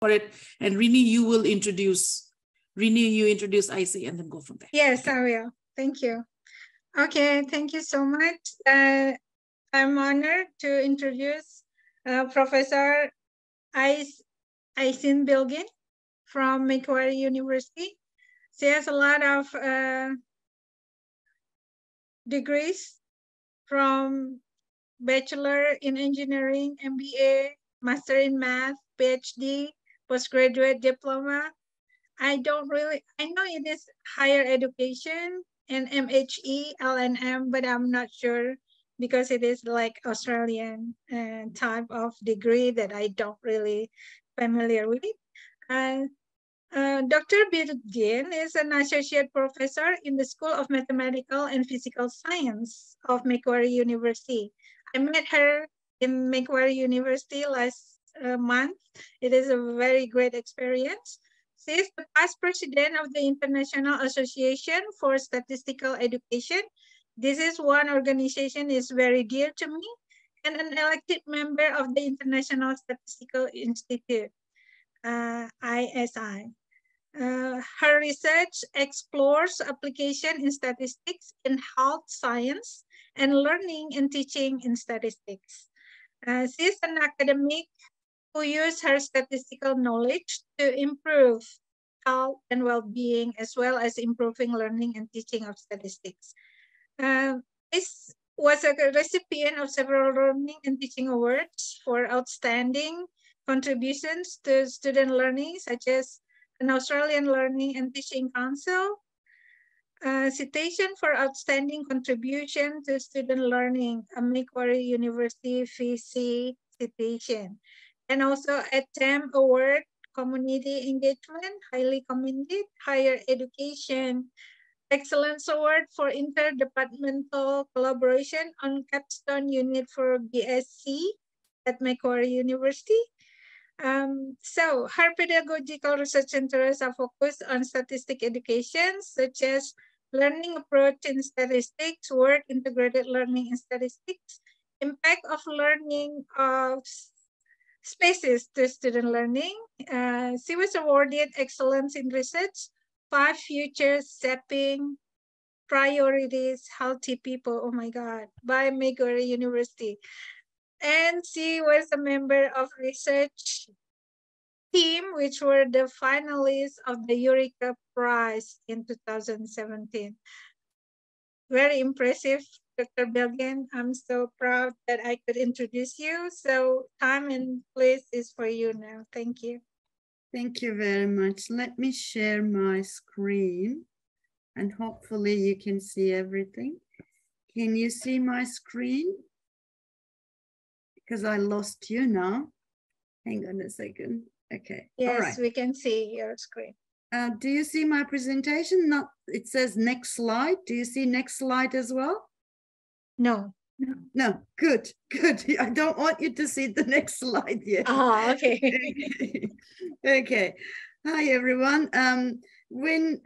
for it. And Rini, you introduce Ayse and then go from there. Yes, I will. Thank you. Okay, thank you so much. I'm honored to introduce Professor Aysin Bilgin from Macquarie University. She has a lot of degrees from Bachelor in Engineering, MBA, Master in Math, PhD, Postgraduate Diploma. I know it is higher education and MHE, LNM, but I'm not sure because it is like Australian type of degree that I don't really familiar with. Dr. Bilgin is an associate professor in the School of Mathematical and Physical Science of Macquarie University. I met her in Macquarie University last month. It is a very great experience. She is the past president of the International Association for Statistical Education. This is one organization is very dear to me, and an elected member of the International Statistical Institute, ISI. Her research explores application in statistics in health science and learning and teaching in statistics. She is an academic who uses her statistical knowledge to improve health and well-being, as well as improving learning and teaching of statistics. This was a recipient of several learning and teaching awards for outstanding contributions to student learning, such as an Australian Learning and Teaching Council, citation for outstanding contribution to student learning, a Macquarie University VC citation, and also a TEM Award, Community Engagement, highly commended, Higher Education Excellence Award for Interdepartmental Collaboration on Capstone Unit for BSc at Macquarie University. So her pedagogical research interests are focused on statistic education, such as learning approach in statistics, work integrated learning in statistics, impact of learning of spaces to student learning. She was awarded excellence in research, 5 futures shaping priorities, healthy people, oh my God, by Macquarie University. And she was a member of research team, which were the finalists of the Eureka Prize in 2017. Very impressive, Dr. Bilgin. I'm so proud that I could introduce you. So time and place is for you now. Thank you. Thank you very much. Let me share my screen and hopefully you can see everything. Can you see my screen? Because I lost you now. Hang on a second. Okay. Yes, all right. We can see your screen. Do you see my presentation? Not. It says next slide. Do you see next slide as well? No. No. Good. I don't want you to see the next slide yet. Oh, okay. Okay. Hi, everyone. When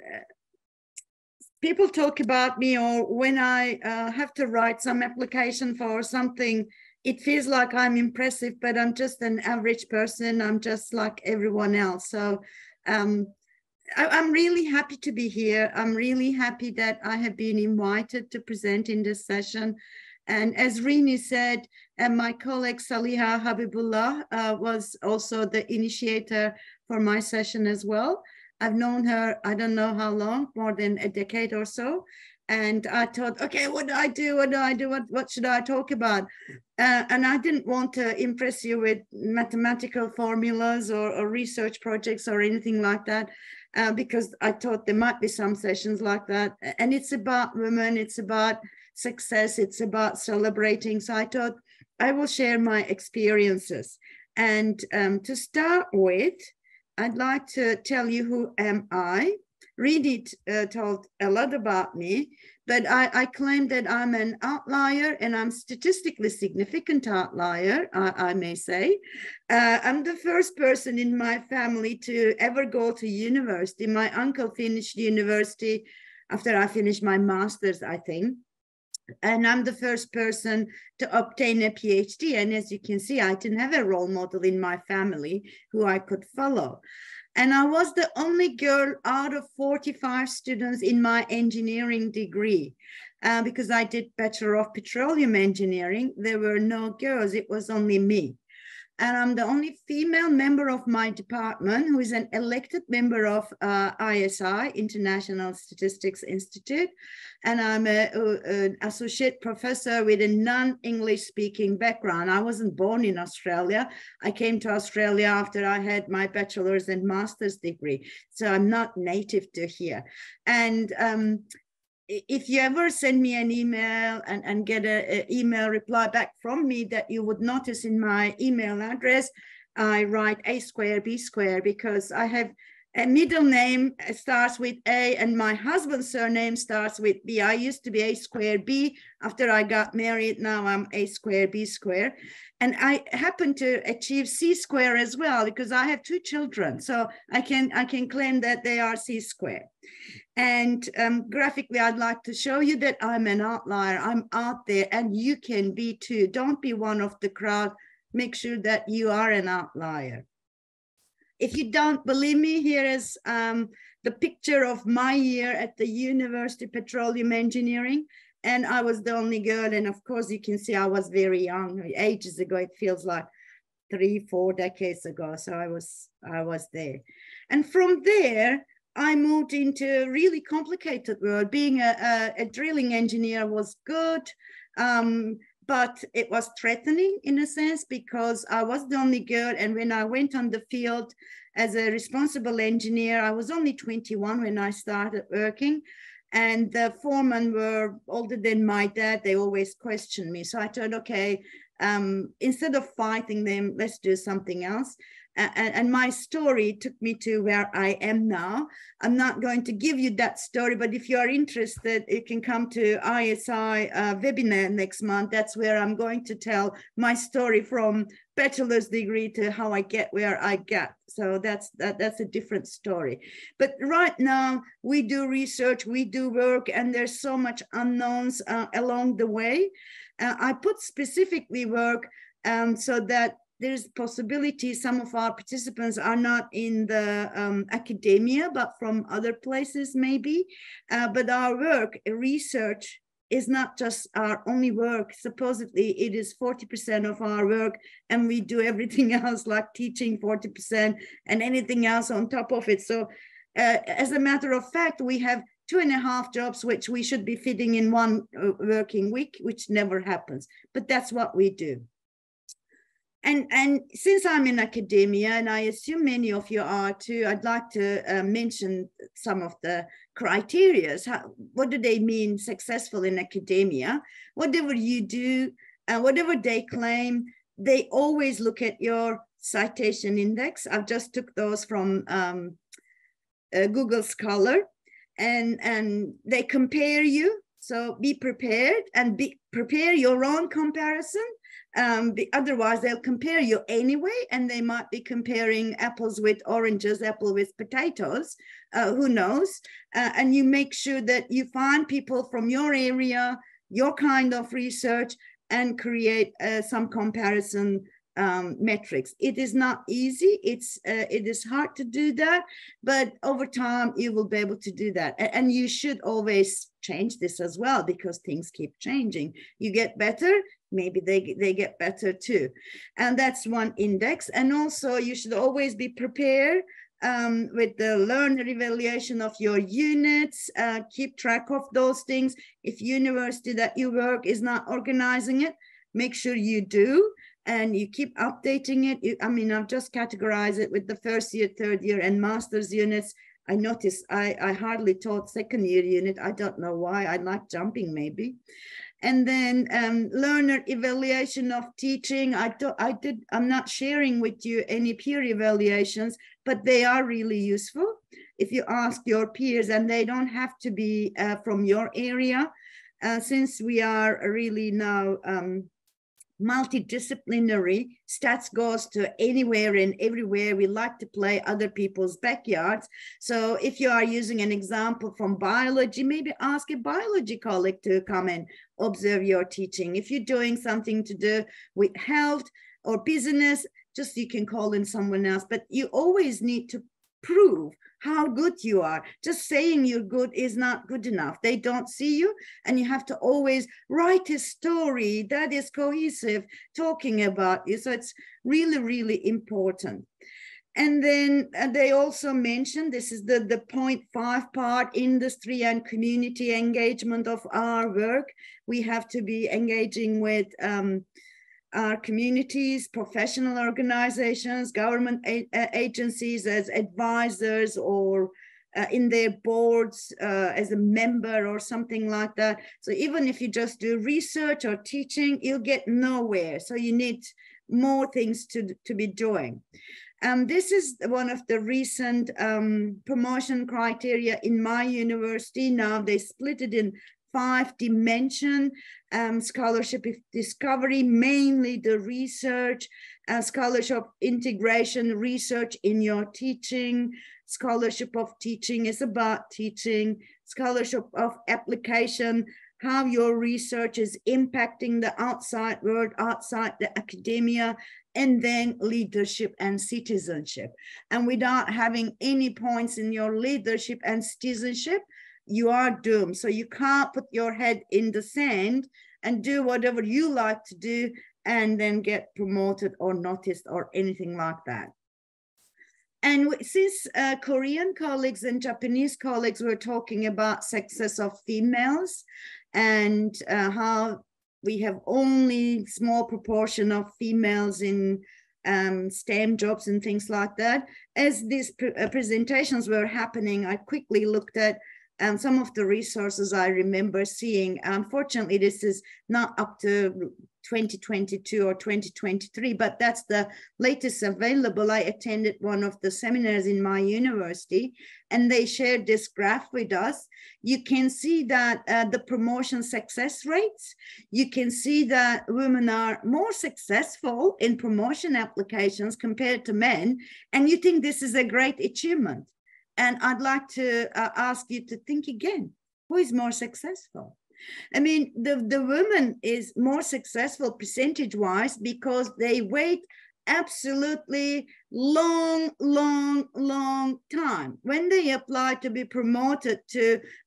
people talk about me or when I have to write some application for something, it feels like I'm impressive, but I'm just an average person. I'm just like everyone else. So I'm really happy to be here. I'm really happy that I have been invited to present in this session. And as Rini said, and my colleague Saliha Habibullah was also the initiator for my session as well. I've known her, I don't know how long, more than a decade or so. And I thought, okay, what do I do? What should I talk about? And I didn't want to impress you with mathematical formulas or research projects or anything like that, because I thought there might be some sessions like that. And it's about women, it's about success, it's about celebrating. So I thought I will share my experiences. And to start with, I'd like to tell you who am I. Rini told a lot about me, but I claim that I'm an outlier and I'm statistically significant outlier, I may say. I'm the first person in my family to ever go to university. My uncle finished university after I finished my master's, I think. And I'm the first person to obtain a PhD. And as you can see, I didn't have a role model in my family who I could follow. And I was the only girl out of 45 students in my engineering degree. Because I did Bachelor of Petroleum Engineering, there were no girls, it was only me. And I'm the only female member of my department who is an elected member of ISI, International Statistics Institute. And I'm an associate professor with a non-English speaking background. I wasn't born in Australia. I came to Australia after I had my bachelor's and master's degree. So I'm not native to here. And if you ever send me an email and get an email reply back from me, that you would notice in my email address, I write A square, B square, because I have a middle name starts with A and my husband's surname starts with B. I used to be A square B. After I got married, now I'm A square, B square. And I happen to achieve C square as well because I have 2 children. So I can claim that they are C square. And graphically, I'd like to show you that I'm an outlier. I'm out there and you can be too. Don't be one of the crowd. Make sure that you are an outlier. If you don't believe me, here is the picture of my year at the University of Petroleum Engineering. And I was the only girl. And of course, you can see I was very young. Ages ago, it feels like 3-4 decades ago. So I was there. And from there, I moved into a really complicated world. Being a drilling engineer was good, but it was threatening in a sense because I was the only girl. And when I went on the field as a responsible engineer, I was only 21 when I started working. And the foremen were older than my dad. They always questioned me. So I thought, okay, instead of fighting them, let's do something else. And my story took me to where I am now. I'm not going to give you that story, but if you are interested, you can come to ISI webinar next month. That's where I'm going to tell my story from bachelor's degree to how I get where I got. So that's a different story. But right now, we do research, we do work, and there's so much unknowns along the way. I put specifically work so that there's possibility some of our participants are not in the academia, but from other places maybe. But our work, research, is not just our only work. Supposedly it is 40% of our work, and we do everything else like teaching 40% and anything else on top of it. So as a matter of fact, we have 2.5 jobs, which we should be fitting in 1 working week, which never happens, but that's what we do. And since I'm in academia, and I assume many of you are too, I'd like to mention some of the criteria. What do they mean successful in academia? Whatever you do, whatever they claim, they always look at your citation index. I've just took those from Google Scholar, and they compare you. So be prepared and prepare your own comparison. Otherwise, they'll compare you anyway, and they might be comparing apples with oranges, apple with potatoes, who knows? And you make sure that you find people from your area, your kind of research, and create some comparison metrics. It is not easy. It is hard to do that, but over time you will be able to do that. And you should always change this as well because things keep changing. You get better, maybe they get better too. And that's one index. And also you should always be prepared with the learner evaluation of your units, keep track of those things. If university that you work is not organizing it, make sure you do. And you keep updating it. I've just categorized it with the 1st year, 3rd year, and master's units. I noticed I hardly taught 2nd year unit. I don't know why. I like jumping maybe. And then learner evaluation of teaching. I'm not sharing with you any peer evaluations, but they are really useful if you ask your peers, and they don't have to be from your area. Since we are really now multidisciplinary. Stats goes to anywhere and everywhere. We like to play other people's backyards. So if you are using an example from biology, maybe ask a biology colleague to come and observe your teaching. If you're doing something to do with health or business, just you can call in someone else, but you always need to prove how good you are. Just saying you're good is not good enough. They don't see you, and you have to always write a story that is cohesive, talking about you. So it's really, really important. And then they also mentioned, this is the 0.5 part, industry and community engagement of our work. We have to be engaging with our communities, professional organizations, government agencies as advisors, or in their boards as a member or something like that. So even if you just do research or teaching, you'll get nowhere. So you need more things to be doing. This is one of the recent promotion criteria in my university. Now they split it in 5-dimension scholarship discovery, mainly the research, scholarship integration, research in your teaching, scholarship of teaching is about teaching, scholarship of application, how your research is impacting the outside world, outside the academia, and then leadership and citizenship. And without having any points in your leadership and citizenship, you are doomed. So you can't put your head in the sand and do whatever you like to do and then get promoted or noticed or anything like that. And since Korean colleagues and Japanese colleagues were talking about success of females and how we have only small proportion of females in STEM jobs and things like that, as these presentations were happening, I quickly looked at some of the resources I remember seeing. Unfortunately, this is not up to 2022 or 2023, but that's the latest available. I attended one of the seminars in my university, and they shared this graph with us. You can see that the promotion success rates, you can see that women are more successful in promotion applications compared to men, and you think this is a great achievement. And I'd like to ask you to think again, who is more successful? I mean, the woman is more successful percentage-wise because they wait absolutely long time. When they apply to be promoted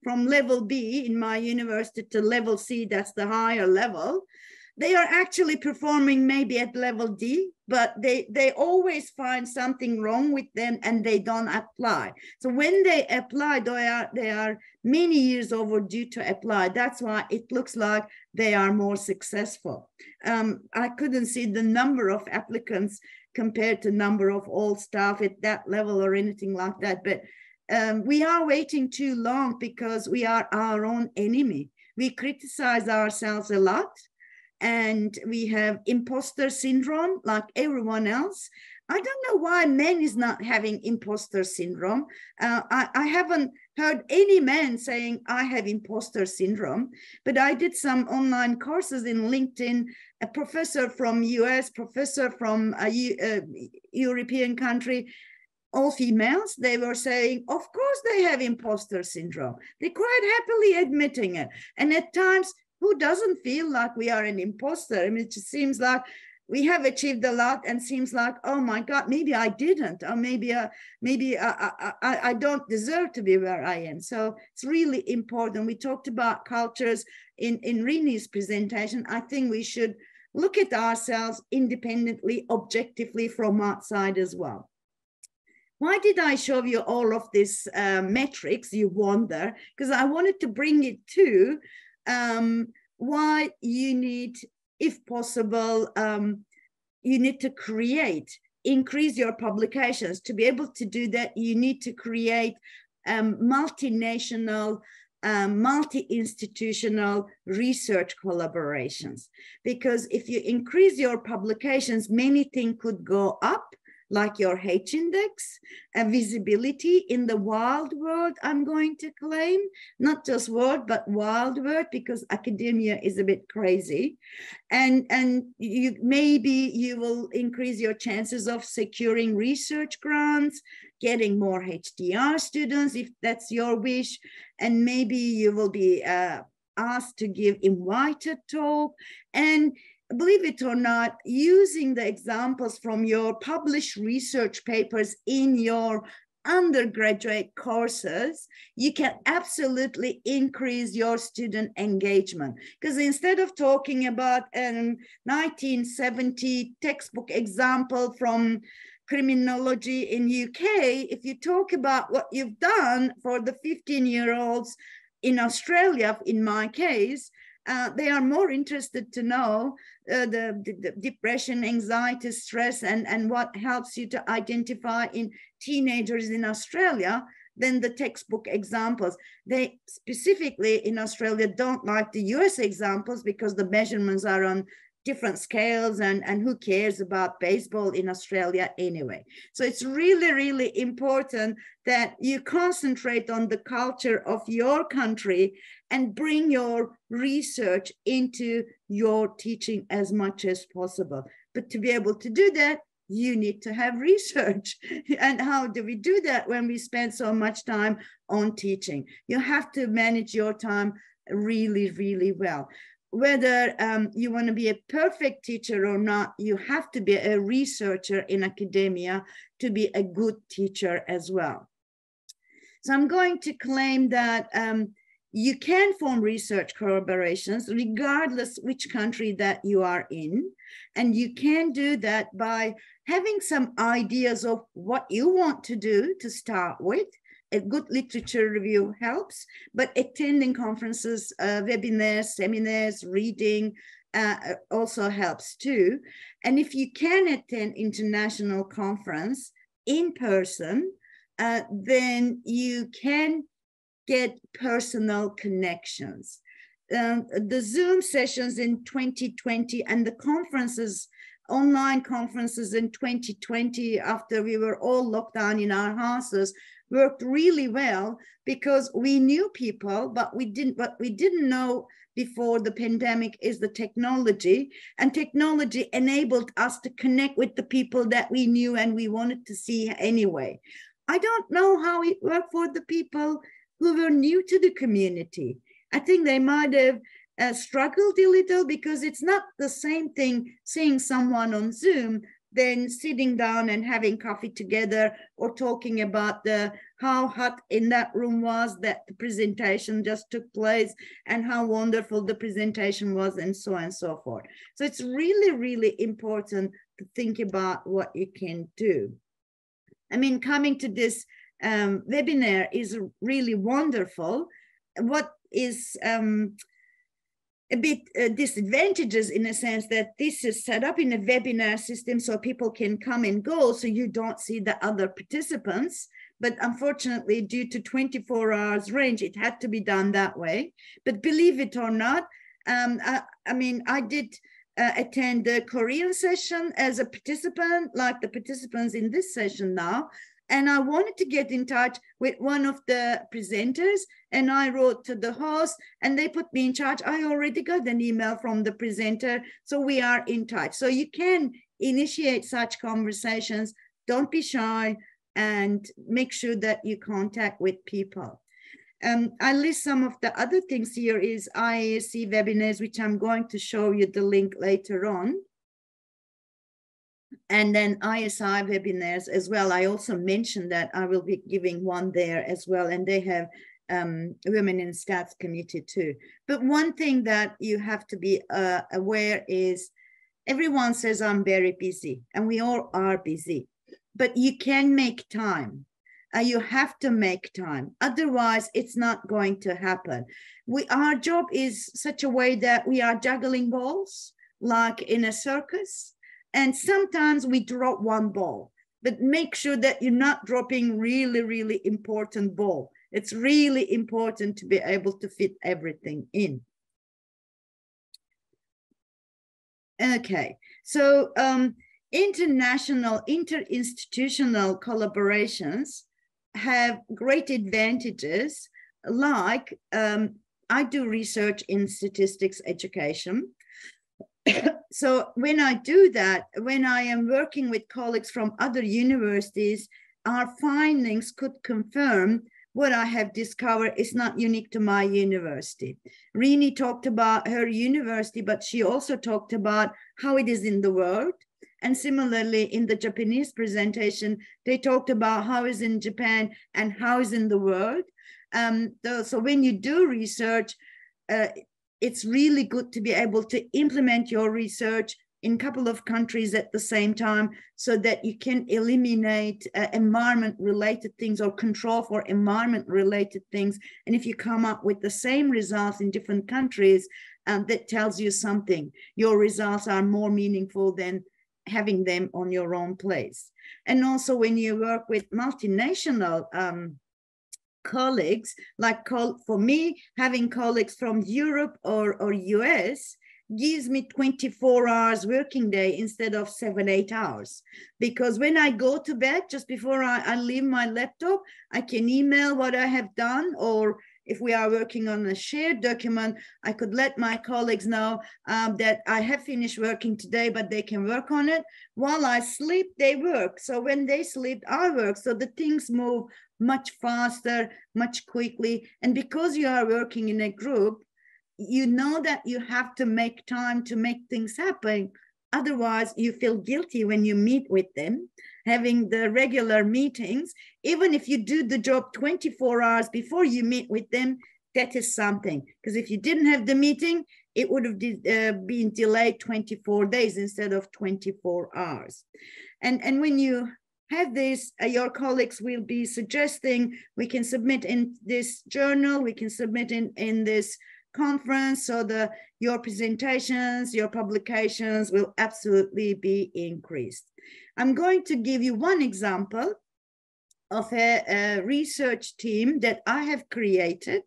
from level B in my university to level C, that's the higher level, they are actually performing maybe at level D, but they always find something wrong with them and they don't apply. So when they apply, they are many years overdue to apply. That's why it looks like they are more successful. I couldn't see the number of applicants compared to number of all staff at that level or anything like that. But we are waiting too long because we are our own enemy. We criticize ourselves a lot. And we have imposter syndrome like everyone else. I don't know why men is not having imposter syndrome. I haven't heard any man saying I have imposter syndrome, but I did some online courses in LinkedIn, a professor from US, professor from a European country, all females, they were saying, of course they have imposter syndrome. They're quite happily admitting it. And at times, who doesn't feel like we are an imposter? I mean, it just seems like we have achieved a lot and seems like, oh my God, maybe I didn't, or maybe I don't deserve to be where I am. So it's really important. We talked about cultures in Rini's presentation. I think we should look at ourselves independently, objectively from outside as well. Why did I show you all of these metrics, you wonder? Because I wanted to bring it to why you need, if possible, you need to increase your publications. To be able to do that, you need to create multinational, multi-institutional research collaborations. Because if you increase your publications, many things could go up, like your H index, visibility in the wild world, I'm going to claim, not just world, but wild world, because academia is a bit crazy. And maybe you will increase your chances of securing research grants, getting more HDR students, if that's your wish. And maybe you will be asked to give invited talk. And believe it or not, using the examples from your published research papers in your undergraduate courses, you can absolutely increase your student engagement. Because instead of talking about a 1970 textbook example from criminology in UK, if you talk about what you've done for the 15-year-olds in Australia, in my case, they are more interested to know the depression, anxiety, stress, and what helps you to identify in teenagers in Australia than the textbook examples. They specifically in Australia don't like the US examples because the measurements are on different scales, and who cares about baseball in Australia anyway. So it's really, really important that you concentrate on the culture of your country and bring your research into your teaching as much as possible. But to be able to do that, you need to have research. And how do we do that when we spend so much time on teaching? You have to manage your time really, really well. Whether you want to be a perfect teacher or not, you have to be a researcher in academia to be a good teacher as well. So I'm going to claim that you can form research collaborations regardless which country that you are in. And you can do that by having some ideas of what you want to do to start with. A good literature review helps, but attending conferences, webinars, seminars, reading also helps too. And if you can attend international conference in person, then you can get personal connections. The Zoom sessions in 2020 and the conferences, online conferences in 2020, after we were all locked down in our houses, worked really well because we knew people, but what we didn't know before the pandemic is the technology, and technology enabled us to connect with the people that we knew and we wanted to see anyway. I don't know how it worked for the people who were new to the community. I think they might have struggled a little because it's not the same thing seeing someone on Zoom than sitting down and having coffee together or talking about how hot in that room was that the presentation just took place and how wonderful the presentation was and so on and so forth. So it's really, really important to think about what you can do. I mean, coming to this webinar is really wonderful. What is a bit disadvantages in a sense that this is set up in a webinar system so people can come and go, so you don't see the other participants. But unfortunately, due to 24 hours range, it had to be done that way. But believe it or not, I mean, I did attend the Korean session as a participant, like the participants in this session now. And I wanted to get in touch with one of the presenters, and I wrote to the host and they put me in charge. I already got an email from the presenter, so we are in touch. So you can initiate such conversations. Don't be shy and make sure that you contact with people. I list some of the other things here is Ayse webinars, which I'm going to show you the link later on. And then ISI webinars as well. I also mentioned that I will be giving one there as well. And they have Women in Stats Committee too. But one thing that you have to be aware is everyone says I'm very busy, and we all are busy, but you can make time. You have to make time. Otherwise, it's not going to happen. Our job is such a way that we are juggling balls like in a circus. And sometimes we drop one ball, but make sure that you're not dropping really, really important ball. It's really important to be able to fit everything in. Okay, so international, interinstitutional collaborations have great advantages, like I do research in statistics education. So when I do that, when I am working with colleagues from other universities, our findings could confirm what I have discovered is not unique to my university. Rini talked about her university, but she also talked about how it is in the world. And similarly, in the Japanese presentation, they talked about how is in Japan and how is in the world. So when you do research, it's really good to be able to implement your research in a couple of countries at the same time, so that you can eliminate environment-related things or control for environment-related things. And if you come up with the same results in different countries, that tells you something. Your results are more meaningful than having them on your own place. And also when you work with multinational colleagues, like for me, having colleagues from Europe or US gives me 24 hours working day instead of 7-8 hours. Because when I go to bed, just before I leave my laptop, I can email what I have done, or if we are working on a shared document, I could let my colleagues know that I have finished working today, but they can work on it. While I sleep, they work. So when they sleep, I work. So the things move much faster, much quickly. And because you are working in a group, you know that you have to make time to make things happen. Otherwise, you feel guilty when you meet with them, having the regular meetings. Even if you do the job 24 hours before you meet with them, that is something. Because if you didn't have the meeting, it would have been delayed 24 days instead of 24 hours. And when you have this, your colleagues will be suggesting, we can submit in this journal, we can submit in this conference, so your presentations, your publications will absolutely be increased. I'm going to give you one example of a research team that I have created.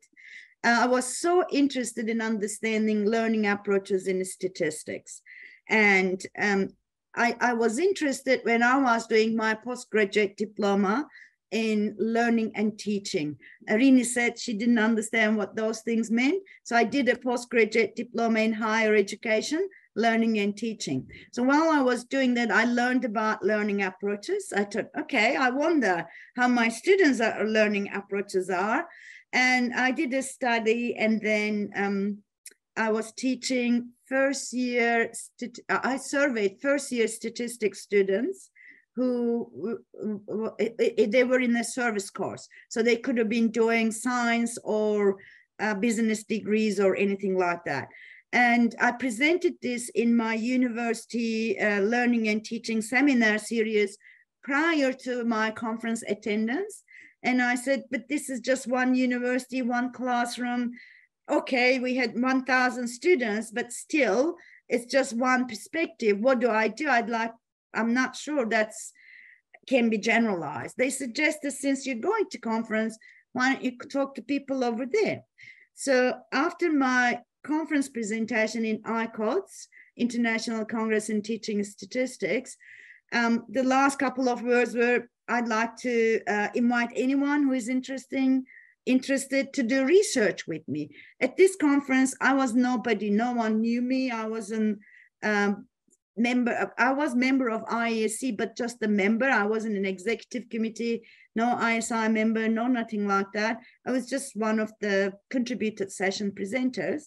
I was so interested in understanding learning approaches in statistics. And I was interested when I was doing my postgraduate diploma in learning and teaching. Rini said she didn't understand what those things meant. So I did a postgraduate diploma in higher education, learning and teaching. So while I was doing that, I learned about learning approaches. I thought, okay, I wonder how my students' learning approaches are. And I did a study, and then I was teaching I surveyed first-year statistics students who they were in a service course. So they could have been doing science or business degrees or anything like that. And I presented this in my university learning and teaching seminar series prior to my conference attendance. And I said, but this is just one university, one classroom. Okay, we had 1,000 students, but still, it's just one perspective. What do? I'm not sure that's can be generalized. They suggested, since you're going to conference, why don't you talk to people over there? So after my conference presentation in ICOTS, International Congress in Teaching Statistics, the last couple of words were, I'd like to invite anyone who is interested to do research with me. At this conference, I was nobody. No one knew me. I wasn't I was member of Ayse, but just a member. I wasn't an executive committee, no ISI member, no nothing like that. I was just one of the contributed session presenters.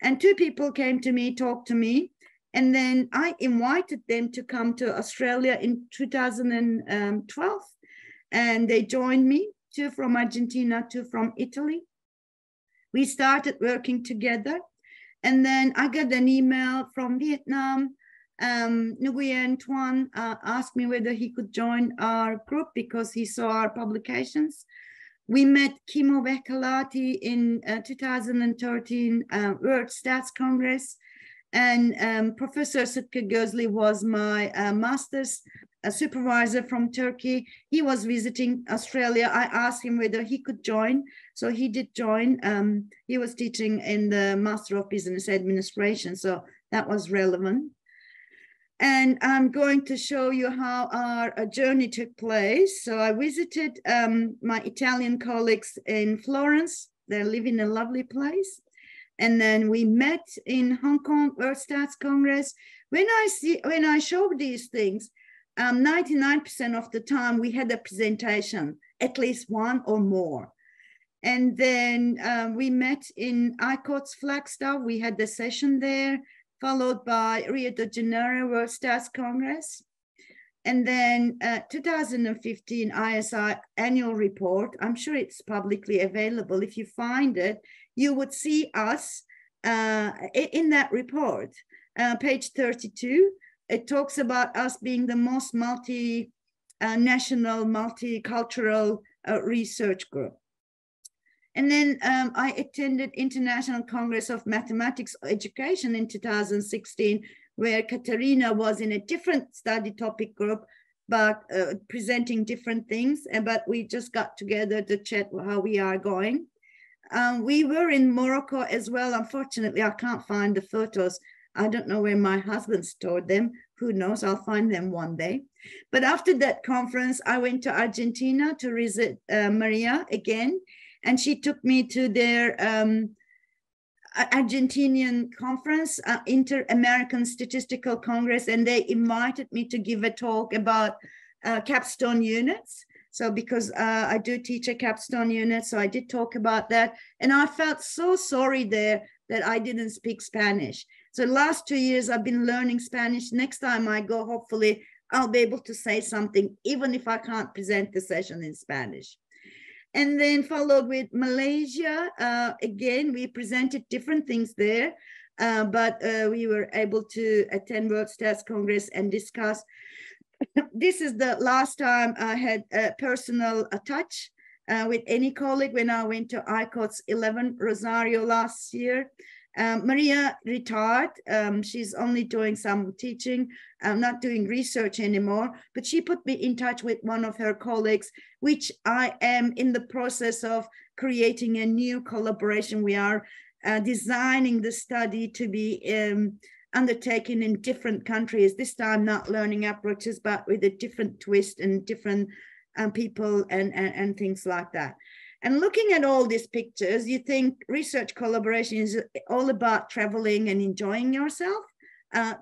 And two people came to me, talked to me, and then I invited them to come to Australia in 2012. And they joined me, two from Argentina, two from Italy. We started working together. And then I got an email from Vietnam. Nguyen Tuan asked me whether he could join our group because he saw our publications. We met Kimo Vekalati in 2013 World Stats Congress, and Professor Sıtkı Gözlü was my master's supervisor from Turkey. He was visiting Australia. I asked him whether he could join, so he did join. He was teaching in the Master of Business Administration, so that was relevant. And I'm going to show you how our journey took place. So I visited my Italian colleagues in Florence. They live in a lovely place. And then we met in Hong Kong World Stats Congress. When I show these things, 99% of the time we had a presentation, at least one or more. And then we met in ICOT's Flagstaff. We had the session there, followed by Rio de Janeiro World Stats Congress. And then 2015 ISI annual report. I'm sure it's publicly available. If you find it, you would see us in that report. Page 32, it talks about us being the most multinational, multicultural research group. And then I attended International Congress of Mathematics Education in 2016, where Katerina was in a different study topic group, but presenting different things. But we just got together to chat how we are going. We were in Morocco as well. Unfortunately, I can't find the photos. I don't know where my husband stored them. Who knows? I'll find them one day. But after that conference, I went to Argentina to visit Maria again. And she took me to their Argentinian conference, Inter-American Statistical Congress, and they invited me to give a talk about capstone units. So because I do teach a capstone unit, so I did talk about that. And I felt so sorry there that I didn't speak Spanish. So the last 2 years, I've been learning Spanish. Next time I go, hopefully I'll be able to say something, even if I can't present the session in Spanish. And then followed with Malaysia. Again, we presented different things there, but we were able to attend World Stats Congress and discuss. This is the last time I had a personal touch with any colleague when I went to ICOT's 11 Rosario last year. Maria retired. She's only doing some teaching, not doing research anymore, but she put me in touch with one of her colleagues, which I am in the process of creating a new collaboration. We are designing the study to be undertaken in different countries, this time not learning approaches, but with a different twist and different people and things like that. And looking at all these pictures, you think research collaboration is all about traveling and enjoying yourself.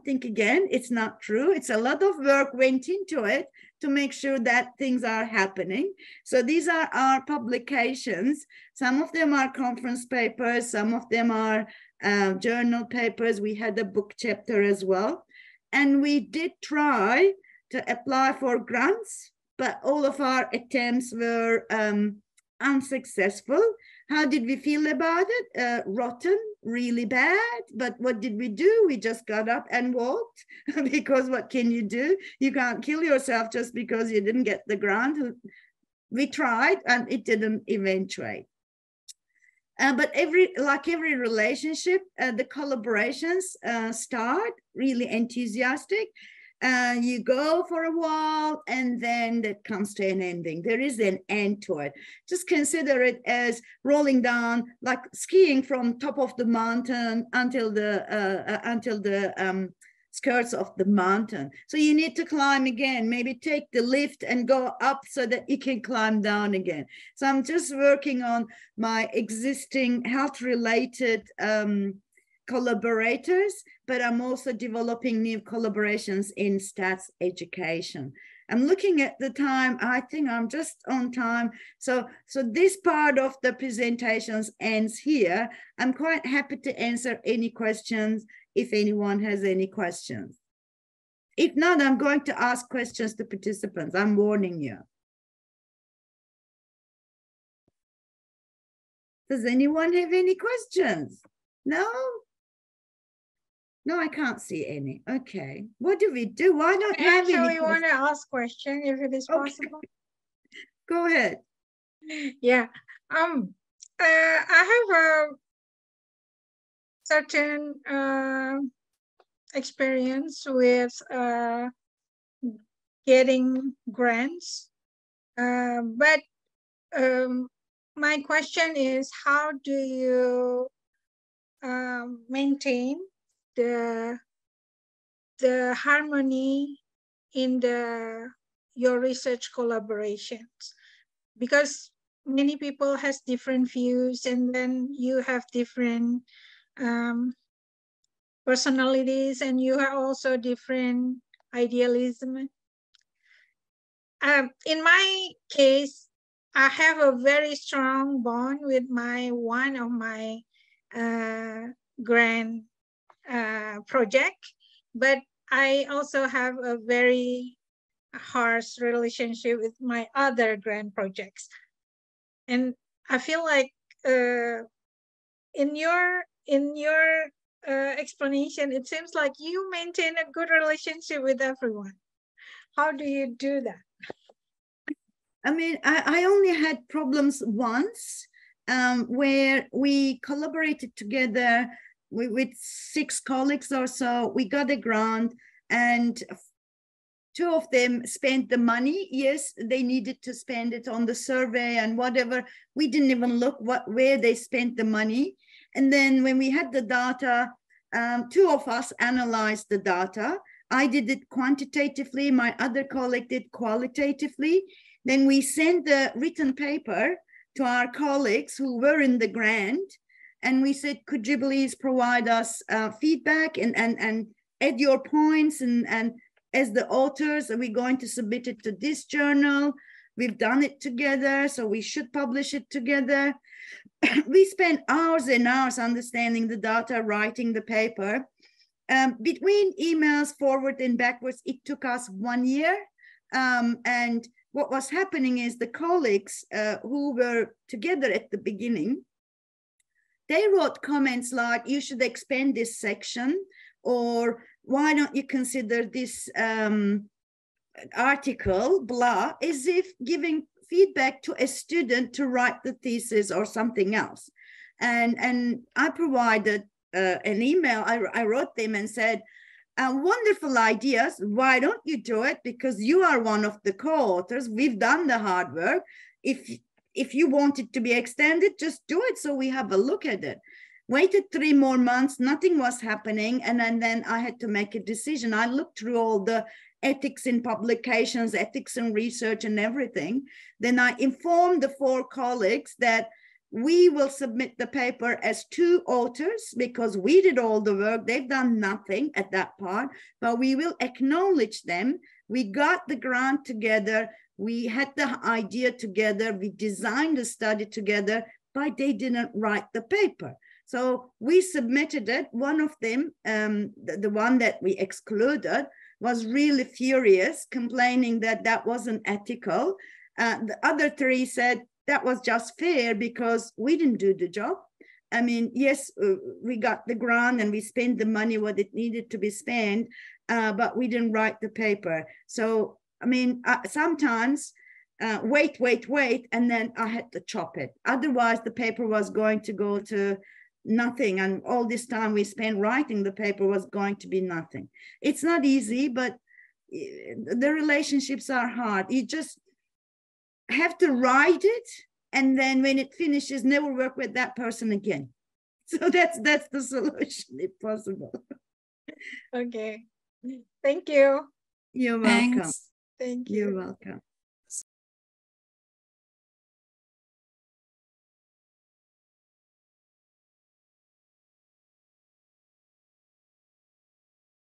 Think again, it's not true. It's a lot of work went into it to make sure that things are happening. So these are our publications. Some of them are conference papers, some of them are journal papers. We had a book chapter as well. And we did try to apply for grants, but all of our attempts were unsuccessful. How did we feel about it? Rotten, really bad. But what did we do? We just got up and walked because what can you do? You can't kill yourself just because you didn't get the grant. We tried and it didn't eventuate. But like every relationship, the collaborations start really enthusiastic. You go for a while and then that comes to an ending. There is an end to it. Just consider it as rolling down, like skiing from top of the mountain until the skirts of the mountain. So you need to climb again, maybe take the lift and go up so that you can climb down again. So I'm just working on my existing health-related collaborators, but I'm also developing new collaborations in stats education. I'm looking at the time. I think I'm just on time. So this part of the presentations ends here. I'm quite happy to answer any questions if anyone has any questions. If not, I'm going to ask questions to participants. I'm warning you. Does anyone have any questions? No? No, I can't see any. Okay. What do we do? Why don't you have any? Actually, want to ask question if it is possible. Go ahead. Yeah. I have a certain experience with getting grants, but my question is, how do you maintain the the harmony in your research collaborations, because many people has different views, and then you have different personalities, and you have also different idealism. In my case, I have a very strong bond with one of my grant project, but I also have a very harsh relationship with my other grant projects. And I feel like in your explanation, it seems like you maintain a good relationship with everyone. How do you do that? I mean, I only had problems once where we collaborated together with 6 colleagues or so. We got a grant, and 2 of them spent the money. Yes, they needed to spend it on the survey and whatever. We didn't even look where they spent the money. And then when we had the data, 2 of us analyzed the data. I did it quantitatively. My other colleague did qualitatively. Then we sent the written paper to our colleagues who were in the grant. And we said, could you please provide us feedback and add your points? And as the authors, are we going to submit it to this journal? We've done it together, so we should publish it together. We spent hours and hours understanding the data, writing the paper. Between emails forward and backwards, it took us 1 year. And what was happening is the colleagues who were together at the beginning, they wrote comments like, you should expand this section, or why don't you consider this article, blah, as if giving feedback to a student to write the thesis or something else. And I provided an email. I wrote them and said, wonderful ideas. Why don't you do it? Because you are one of the co-authors. We've done the hard work. If you want it to be extended, just do it so we have a look at it. Waited 3 more months, nothing was happening. And then I had to make a decision. I looked through all the ethics in publications, ethics in research and everything. Then I informed the 4 colleagues that we will submit the paper as 2 authors because we did all the work. They've done nothing at that part, but we will acknowledge them. We got the grant together. We had the idea together. We designed the study together, but they didn't write the paper. So we submitted it. One of them, the one that we excluded, was really furious, complaining that that wasn't ethical. The other 3 said that was just fair because we didn't do the job. I mean, yes, we got the grant and we spent the money what it needed to be spent, but we didn't write the paper. So, I mean, sometimes wait, and then I had to chop it. Otherwise, the paper was going to go to nothing. And all this time we spent writing the paper was going to be nothing. It's not easy, but the relationships are hard. You just have to write it, and then when it finishes, never work with that person again. So that's the solution, if possible. Okay. Thank you. You're welcome. Thanks. Thank you. You're welcome.